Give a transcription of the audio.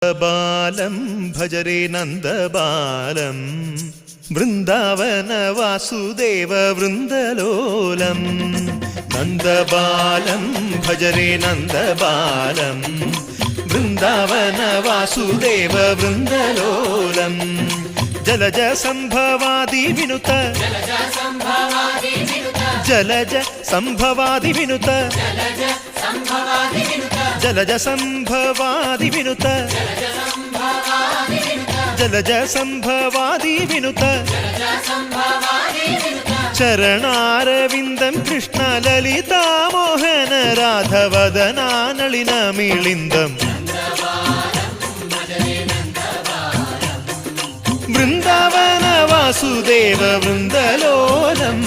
Balam ഭജരേ നന്ദബാലം Vrindavana Vasudeva വൃന്ദലോലം. നന്ദബാലം ഭജരേ നന്ദബാലം Vrindavana Vasudeva വൃന്ദലോലം. Jalaja സംഭവാദി വിനുത Jalaja സംഭവാദി വിനുത Jalaja സംഭവാദി വിനുത Jalaja സംഭവാദി വിനുത ചരണാരവിന്ദം Krishna ലളിതാമോഹന രാധവദനാനളിന മിളിന്ദം. Vrindavana Vasudeva വൃന്ദലോലം.